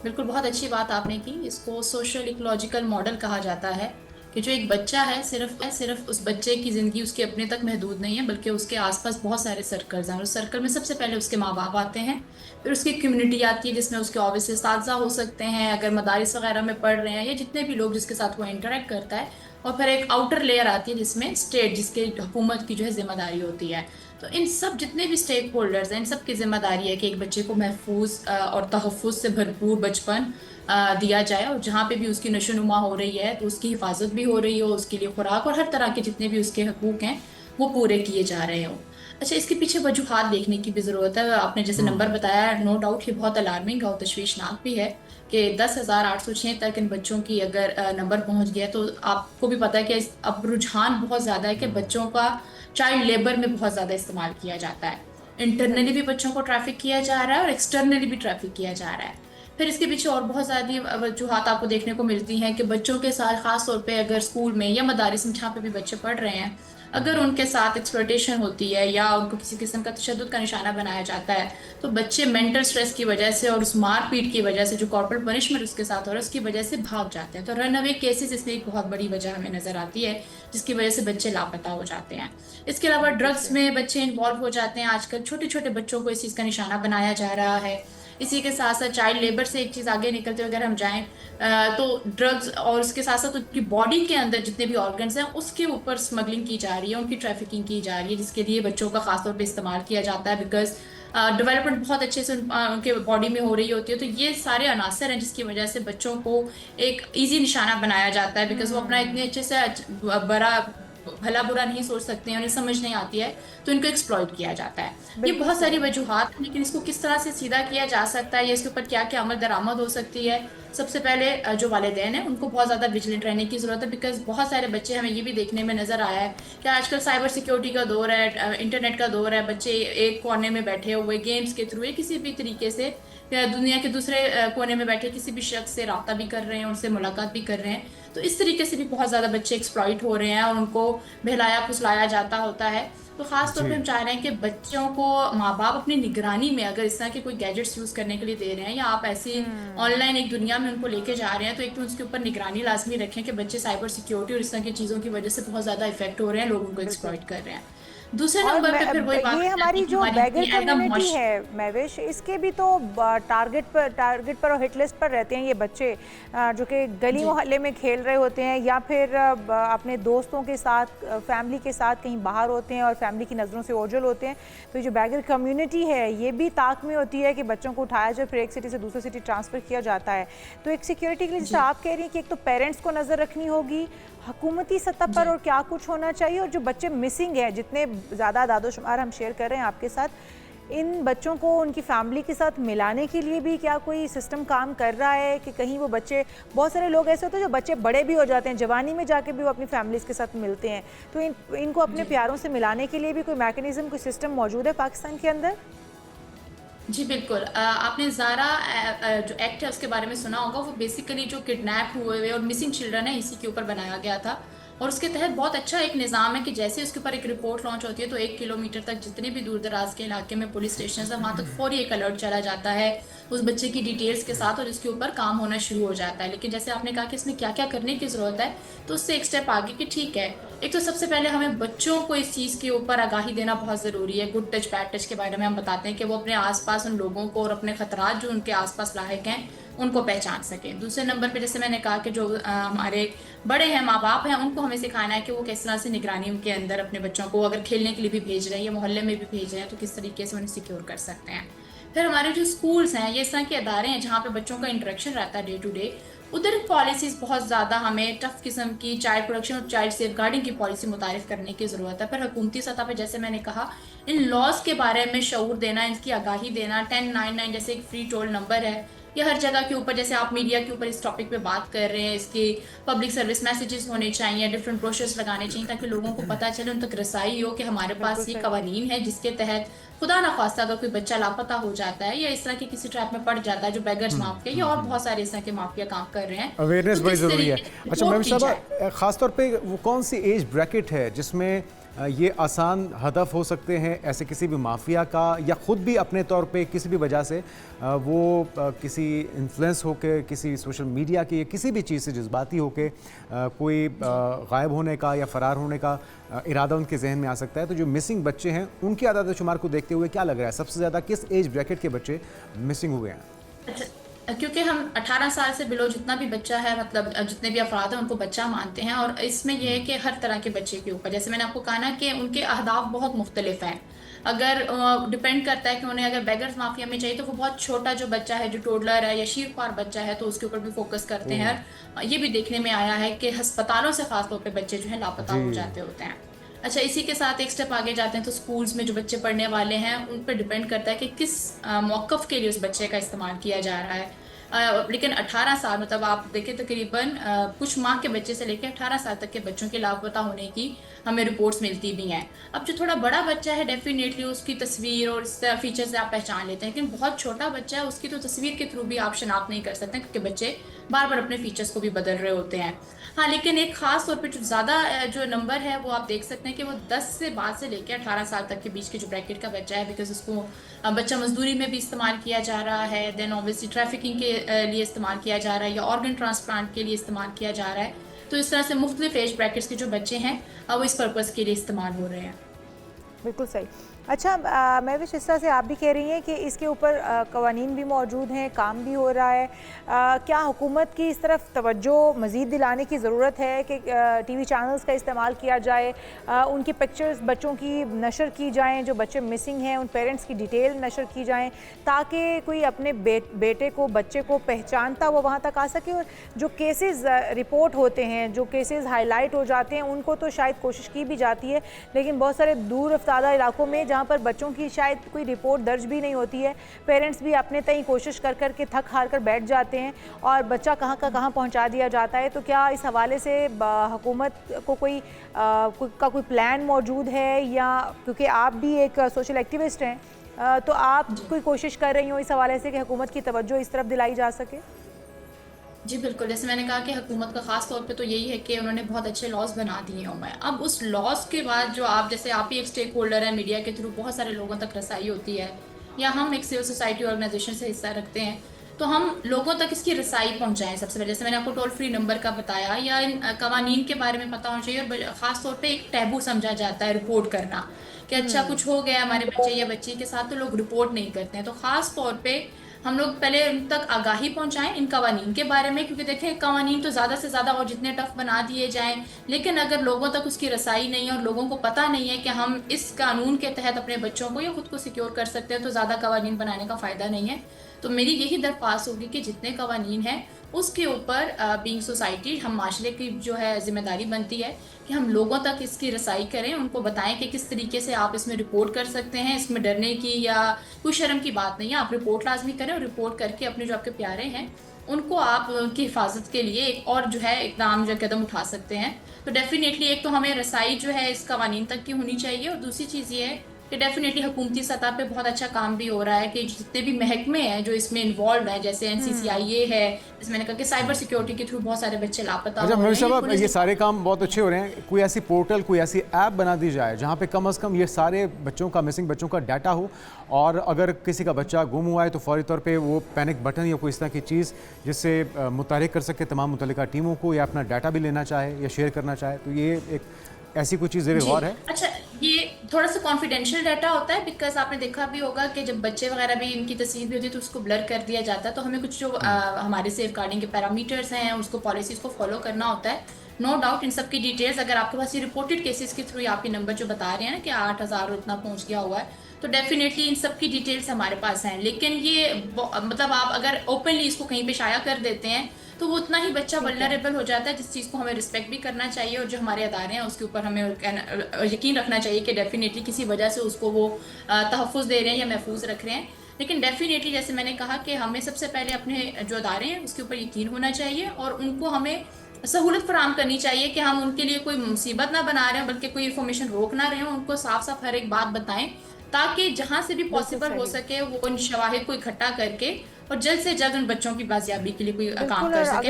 बिल्कुल, बहुत अच्छी बात आपने की। इसको सोशल इकोलॉजिकल मॉडल कहा जाता है कि जो एक बच्चा है, सिर्फ उस बच्चे की जिंदगी उसके अपने तक महदूद नहीं है, बल्कि उसके आसपास बहुत सारे सर्कल्स हैं, और उस सर्कल में सबसे पहले उसके माँ बाप आते हैं। फिर उसकी कम्युनिटी आती है, जिसमें उसके ऑब्वियसली साथी हो सकते हैं अगर मदारिस वगैरह में पढ़ रहे हैं, या जितने भी लोग जिसके साथ वो इंटरेक्ट करता है। और फिर एक आउटर लेयर आती है जिसमें स्टेट, जिसके हुकूमत की जो है जिम्मेदारी होती है। तो इन सब जितने भी स्टेक होल्डर्स हैं, इन सब की जिम्मेदारी है कि एक बच्चे को महफूज और तहफ्फुज से भरपूर बचपन दिया जाए, और जहाँ पे भी उसकी नशोनुमा हो रही है तो उसकी हिफाजत भी हो रही हो, उसके लिए खुराक और हर तरह के जितने भी उसके हकूक हैं वो पूरे किए जा रहे हो। अच्छा, इसके पीछे वजूहात देखने की भी जरूरत है। आपने जैसे नंबर हम्म। बताया, नो डाउट ये बहुत अलार्मिंग और तशवीशनाक भी है कि 10,806 तक इन बच्चों की अगर नंबर पहुंच गया, तो आपको भी पता है कि अब रुझान बहुत ज्यादा है कि बच्चों का चाइल्ड लेबर में बहुत ज्यादा इस्तेमाल किया जाता है। इंटरनली भी बिल्कुल। बच्चों को ट्रैफिक किया जा रहा है और एक्सटर्नली भी ट्रैफिक किया जा रहा है। फिर इसके पीछे और बहुत सारी वजूहात आपको देखने को मिलती हैं कि बच्चों के साथ खास तौर पे अगर स्कूल में या मदारिस में जहाँ पे भी बच्चे पढ़ रहे हैं, अगर उनके साथ एक्सप्लॉयटेशन होती है या उनको किसी किस्म का तशद्दुद का निशाना बनाया जाता है, तो बच्चे मेंटल स्ट्रेस की वजह से और उस मारपीट की वजह से जो कॉर्पोरल पनिशमेंट उसके साथ हो रहा है उसकी वजह से भाग जाते हैं। तो रन अवे केसेस इसमें एक बहुत बड़ी वजह हमें नजर आती है, जिसकी वजह से बच्चे लापता हो जाते हैं। इसके अलावा बिल्कुल ड्रग्स सही। में बच्चे इन्वॉल्व हो जाते हैं। आजकल छोटे छोटे बच्चों को इस चीज का निशाना बनाया जा रहा है। इसी के साथ साथ चाइल्ड लेबर से एक चीज आगे निकलते हुए अगर हम जाएं, तो ड्रग्स और उसके साथ साथ उनकी बॉडी के अंदर जितने भी ऑर्गन्स हैं उसके ऊपर स्मगलिंग की जा रही है, उनकी ट्रैफिकिंग की जा रही है, जिसके लिए बच्चों का खासतौर पे इस्तेमाल किया जाता है। बिकॉज डेवलपमेंट बहुत अच्छे से उनके बॉडी में हो रही होती है। तो ये सारे अनासर हैं जिसकी वजह से बच्चों को एक इजी निशाना बनाया जाता है, बिकॉज वो अपना इतने अच्छे से बड़ा भला बुरा नहीं सोच सकते हैं, उन्हें समझ नहीं आती है, तो इनको एक्सप्लॉइट किया जाता है। ये बिल्कुल बहुत सारी सही। वजूहात हैं, लेकिन इसको किस तरह से सीधा किया जा सकता है या इसके ऊपर क्या क्या अमल दरामद हो सकती है। सबसे पहले जो वालिदैन है उनको बहुत ज्यादा विजिलेंट रहने की जरूरत है, बिकॉज बहुत सारे बच्चे, हमें ये भी देखने में नजर आया है कि आजकल साइबर सिक्योरिटी का दौर है, इंटरनेट का दौर है। बच्चे एक कोने में बैठे हुए गेम्स के थ्रू या किसी भी तरीके से या दुनिया के दूसरे कोने में बैठे किसी भी शख्स से राब्ता भी कर रहे हैं, उनसे मुलाकात भी कर रहे हैं। तो इस तरीके से भी बहुत ज्यादा बच्चे एक्सप्लॉइट हो रहे हैं और उनको बहलाया फुसलाया जाता होता है। तो खास तौर पे जी। हम चाह रहे हैं कि बच्चों को माँ बाप अपनी निगरानी में अगर इस तरह के कोई गैजेट्स यूज करने के लिए दे रहे हैं, या आप ऐसी हम्म। ऑनलाइन एक दुनिया में उनको लेके जा रहे हैं, तो एक तो उसके ऊपर निगरानी लाजमी रखें कि बच्चे साइबर सिक्योरिटी और इस तरह की चीजों की वजह से बहुत ज्यादा इफेक्ट हो रहे हैं, लोग उनको बिल्कुल। एक्सप्लॉइट कर रहे हैं। दूसरे और नंबर पे फिर वही बात ये आ जाती हमारी है कि जो हमारी बैगर एज अ कम्युनिटी है महवेश, इसके भी तो टारगेट पर और हिट लिस्ट पर रहते हैं ये बच्चे, जो कि गली जी मोहल्ले में खेल रहे होते हैं या फिर अपने दोस्तों के साथ, फैमिली के साथ कहीं बाहर होते हैं और फैमिली की नज़रों से ओझल होते हैं। तो ये जो बैगर कम्युनिटी है ये भी ताक में होती है कि बच्चों को उठाया जाए, फिर एक सिटी से दूसरी सिटी ट्रांसफ़र किया जाता है। तो एक सिक्योरिटी के लिए जैसे जी आप कह रही हैं कि एक तो पेरेंट्स को नज़र रखनी होगी, हुकूमती सतह जी पर और क्या कुछ होना चाहिए, और जो बच्चे मिसिंग हैं, जितने ज़्यादा दादोशुमार हम शेयर कर रहे हैं आपके साथ, इन बच्चों को उनकी फैमिली के साथ मिलाने के लिए भी क्या कोई सिस्टम काम कर रहा है कि कहीं वो बच्चे, बहुत सारे लोग ऐसे होते हैं जो बच्चे बड़े भी हो जाते हैं, जवानी में जाके भी वो अपनी फैमिलीज़ के साथ मिलते हैं, तो इनको अपने जी प्यारों से मिलाने के लिए भी कोई मैकेनिज्म, कोई सिस्टम मौजूद है पाकिस्तान के अंदर? जी बिल्कुल। आपने ज़ारा जो एक्ट है उसके बारे में सुना होगा। वो बेसिकली जो किडनैप हुए हुए और मिसिंग चिल्ड्रन है इसी के ऊपर बनाया गया था। और उसके तहत बहुत अच्छा एक निज़ाम है कि जैसे उसके ऊपर एक रिपोर्ट लॉन्च होती है, तो 1 किलोमीटर तक जितने भी दूर दराज के इलाके में पुलिस स्टेशन है वहां तक फौरी एक अलर्ट चला जाता है उस बच्चे की डिटेल्स के साथ, और इसके ऊपर काम होना शुरू हो जाता है। लेकिन जैसे आपने कहा कि इसमें क्या क्या करने की जरूरत है, तो उससे एक स्टेप आगे कि ठीक है, एक तो सबसे पहले हमें बच्चों को इस चीज के ऊपर आगाही देना बहुत जरूरी है। गुड टच बैड टच के बारे में हम बताते हैं कि वो अपने आसपास उन लोगों को और अपने खतरात जो उनके आसपास लायक हैं उनको पहचान सकें। दूसरे नंबर पे जैसे मैंने कहा कि जो हमारे बड़े हैं, माँ बाप हैं, उनको हमें सिखाना है कि वो किस तरह से निगरानी उनके अंदर अपने बच्चों को अगर खेलने के लिए भी भेज रहे हैं या मोहल्ले में भी भेज रहे हैं तो किस तरीके से उन्हें सिक्योर कर सकते हैं। फिर हमारे जो स्कूल्स हैं, ये इस तरह के अदारे हैं जहाँ पे बच्चों का इंटरेक्शन रहता है डे टू डे, उधर पॉलिसीज बहुत ज़्यादा हमें टफ किस्म की चाइल्ड प्रोटेक्शन और चाइल्ड सेफ गार्डिंग की पॉलिसी मुतारिफ करने की ज़रूरत है। पर हुकूमती सतह पर जैसे मैंने कहा, इन लॉज के बारे में शऊर देना, इनकी आगाही देना, 1099 जैसे एक फ्री टोल नंबर है, या हर जगह के ऊपर, जैसे आप मीडिया के ऊपर इस टॉपिक पे बात कर रहे हैं, इसके पब्लिक सर्विस मैसेजेस होने चाहिए, डिफरेंट ब्रोशर्स लगाने चाहिए ताकि लोगों को पता चले, उन तक रसाई हो कि हमारे बिल्कुल पास ये सही। कवानीन है जिसके तहत खुदा ना खास्ता अगर कोई बच्चा लापता हो जाता है या इस तरह के किसी ट्रैप में पड़ जाता है, जो बेगर्स माफिया या और बहुत सारे इस तरह के माफिया काम कर रहे हैं, अवेयरनेस तो बड़ी किस ज़रूरी है। तरीके से अच्छा रिपोर्ट मैम की जाए। साहबा, ख़ास तौर पे वो कौन सी एज ब्रैकेट है जिसमें ये आसान हदफ हो सकते हैं ऐसे किसी भी माफिया का, या ख़ुद भी अपने तौर पे किसी भी वजह से वो किसी इन्फ्लुएंस होकर किसी सोशल मीडिया की या किसी भी चीज़ से जज्बाती होकर कोई गायब होने का या फ़रार होने का इरादा उनके जहन में आ सकता है। तो जो मिसिंग बच्चे हैं उनकी आदाद शुमार को देखते हुए क्या लग रहा है, सबसे ज़्यादा किस एज ब्रैकेट के बच्चे मिसिंग हुए हैं? अच्छा, क्योंकि हम 18 साल से बिलो जितना भी बच्चा है, मतलब जितने भी अफराद हैं उनको बच्चा मानते हैं, और इसमें यह है कि हर तरह के बच्चे के ऊपर, जैसे मैंने आपको कहा ना कि उनके अहदाफ बहुत मुख्तलिफ हैं। अगर डिपेंड करता है कि उन्हें अगर बेगर्स माफिया में चाहिए तो वो बहुत छोटा जो बच्चा है, जो टोडलर है या शीरख्वार बच्चा है, तो उसके ऊपर भी फोकस करते हैं। और ये भी देखने में आया है कि अस्पतालों से खासतौर पर बच्चे जो है लापता हो जाते होते हैं। अच्छा, इसी के साथ एक स्टेप आगे जाते हैं तो स्कूल्स में जो बच्चे पढ़ने वाले हैं उन पर डिपेंड करता है कि किस मौक़िफ़ के लिए उस बच्चे का इस्तेमाल किया जा रहा है। लेकिन 18 साल, मतलब आप देखें तकरीबन कुछ माह के बच्चे से लेकर 18 साल तक के बच्चों के लापता होने की हमें रिपोर्ट्स मिलती भी हैं। अब जो थोड़ा बड़ा बच्चा है डेफिनेटली उसकी तस्वीर और इस फीचर से आप पहचान लेते हैं, लेकिन बहुत छोटा बच्चा है उसकी तो तस्वीर के थ्रू भी आप शनाख्त नहीं कर सकते, क्योंकि बच्चे बार बार अपने फीचर्स को भी बदल रहे होते हैं। हाँ, लेकिन एक खास तौर पे जो ज़्यादा जो नंबर है वो आप देख सकते हैं कि वो 10 से बाद से लेकर 18 साल तक के बीच के जो ब्रैकेट का बच्चा है, बिकॉज उसको बच्चा मजदूरी में भी इस्तेमाल किया जा रहा है, देन ऑब्वियसली ट्रैफिकिंग के लिए इस्तेमाल किया जा रहा है, या ऑर्गन ट्रांसप्लांट के लिए इस्तेमाल किया जा रहा है। तो इस तरह से मुख्तलिफ एज ब्रैकेट्स के जो बच्चे हैं वो इस पर्पज़ के लिए इस्तेमाल हो रहे हैं। बिल्कुल सही। अच्छा, महविश, इस तरह से आप भी कह रही हैं कि इसके ऊपर कवानीन भी मौजूद हैं, काम भी हो रहा है, क्या हुकूमत की इस तरफ तवज्जो मज़ीद दिलाने की ज़रूरत है कि टीवी चैनल्स का इस्तेमाल किया जाए, उनकी पिक्चर्स बच्चों की नशर की जाएं, जो बच्चे मिसिंग हैं उन पेरेंट्स की डिटेल नशर की जाएं, ताकि कोई अपने बेटे को, बच्चे को पहचानता वो वहाँ तक आ सके। और जो केसेस रिपोर्ट होते हैं, जो केसेस हाईलाइट हो जाते हैं, उनको तो शायद कोशिश की भी जाती है, लेकिन बहुत सारे दूर अफ्तादा इलाकों में जहाँ पर बच्चों की शायद कोई रिपोर्ट दर्ज भी नहीं होती है, पेरेंट्स भी अपने तय कोशिश कर कर के थक हार कर बैठ जाते हैं और बच्चा कहाँ का कहाँ पहुँचा दिया जाता है। तो क्या इस हवाले से हुकूमत को कोई प्लान मौजूद है, या क्योंकि आप भी एक सोशल एक्टिविस्ट हैं तो आप कोई कोशिश कर रही हो इस हवाले से कि हुकूमत की तवज्जो इस तरफ दिलाई जा सके? जी बिल्कुल, जैसे मैंने कहा कि हुकूमत का ख़ास तौर पे तो यही है कि उन्होंने बहुत अच्छे लॉज बना दिए हैं। अब उस लॉज के बाद जो आप, जैसे आप ही एक स्टेक होल्डर है, मीडिया के थ्रू बहुत सारे लोगों तक रसाई होती है, या हम एक सिविल सोसाइटी ऑर्गेनाइजेशन से हिस्सा रखते हैं, तो हम लोगों तक इसकी रसाई पहुंचाएं। सबसे पहले जैसे मैंने आपको टोल फ्री नंबर का बताया, या इन कवानीन के बारे में पता होना चाहिए। और ख़ास तौर पे एक टैबू समझा जाता है रिपोर्ट करना, कि अच्छा कुछ हो गया हमारे बच्चे या बच्ची के साथ तो लोग रिपोर्ट नहीं करते हैं। तो ख़ास तौर पे हम लोग पहले उन तक आगाही पहुंचाएं इन कवानीन के बारे में, क्योंकि देखें कवानीन तो ज़्यादा से ज़्यादा और जितने टफ बना दिए जाएं, लेकिन अगर लोगों तक उसकी रसाई नहीं है और लोगों को पता नहीं है कि हम इस कानून के तहत अपने बच्चों को या खुद को सिक्योर कर सकते हैं, तो ज़्यादा कवानीन बनाने का फ़ायदा नहीं है। तो मेरी यही दरख्वास्त होगी कि जितने कवानीन हैं उसके ऊपर बीइंग सोसाइटी, हम माशरे की जो है जिम्मेदारी बनती है कि हम लोगों तक इसकी रसाई करें, उनको बताएं कि किस तरीके से आप इसमें रिपोर्ट कर सकते हैं। इसमें डरने की या कोई शर्म की बात नहीं है, आप रिपोर्ट लाजमी करें, और रिपोर्ट करके अपने जो आपके प्यारे हैं उनको आप उनकी हिफाजत के लिए एक और जो है इकदाम जो कदम उठा सकते हैं। तो डेफिनेटली एक तो हमें रसाई जो है इस कवानीन तक की होनी चाहिए, और दूसरी चीज़ ये है कि डेफिनेटली हुकूमती सतह पे बहुत अच्छा काम भी हो रहा है कि जितने भी महकमे हैं जो इसमें इन्वॉल्व हैं, जैसे NCCIA है, जैसे मैंने कहा कि साइबर सिक्योरिटी के थ्रू बहुत सारे बच्चे लापता हो रहे हैं। महविश साहब, ये सारे काम बहुत अच्छे हो रहे हैं, कोई ऐसी पोर्टल, कोई ऐसी ऐप बना दी जाए जहाँ पे कम से कम ये सारे बच्चों का, मिसिंग बच्चों का डाटा हो, और अगर किसी का बच्चा गुम हुआ है तो फौरी तौर पे वो पैनिक बटन या कोई इस तरह की चीज़ जिससे मुतहरिक कर सके तमाम मुतल्लिका टीमों को, या अपना डाटा भी लेना चाहे या शेयर करना चाहे, तो ये एक ऐसी कोई चीज़ ज़रूर गौर है। अच्छा, ये थोड़ा सा कॉन्फिडेंशियल डाटा होता है, बिकॉज आपने देखा भी होगा कि जब बच्चे वगैरह भी इनकी तस्वीर भी होती है तो उसको ब्लर कर दिया जाता है। तो हमें कुछ जो हमारे सेफ गार्डिंग के पैरामीटर्स हैं, उसको पॉलिसीज़ को फॉलो करना होता है। नो डाउट इन सब की डिटेल्स अगर आपके पास ये रिपोर्टेड केसेस के थ्रू आपके नंबर जो बता रहे हैं ना कि 8000 उतना पहुंच गया हुआ है, तो डेफिनेटली इन सब की डिटेल्स हमारे पास हैं। लेकिन ये मतलब आप अगर ओपनली इसको कहीं पे शाया कर देते हैं तो वो उतना ही बच्चा वल्नरेबल हो जाता है, जिस चीज़ को हमें रिस्पेक्ट भी करना चाहिए, और जो हमारे अदारे हैं उसके ऊपर हमें यकीन रखना चाहिए कि डेफिनेटली किसी वजह से उसको वो तहफ़्फ़ुज़ दे रहे हैं या महफूज रख रहे हैं। लेकिन डेफिनेटली जैसे मैंने कहा कि हमें सबसे पहले अपने जो अदारे हैं उसके ऊपर यकीन होना चाहिए, और उनको हमें सहूलत फराहम करनी चाहिए कि हम उनके लिए कोई मुसीबत ना बना रहे हैं, बल्कि कोई इन्फॉर्मेशन रोक ना रहे हों। उनको साफ साफ हर एक बात बताएं, ताकि जहाँ से भी पॉसिबल हो सके वो उन शवाहिद को इकट्ठा करके और जल्द से जल्द उन बच्चों की बाजियाबी के लिए कोई काम कर सके।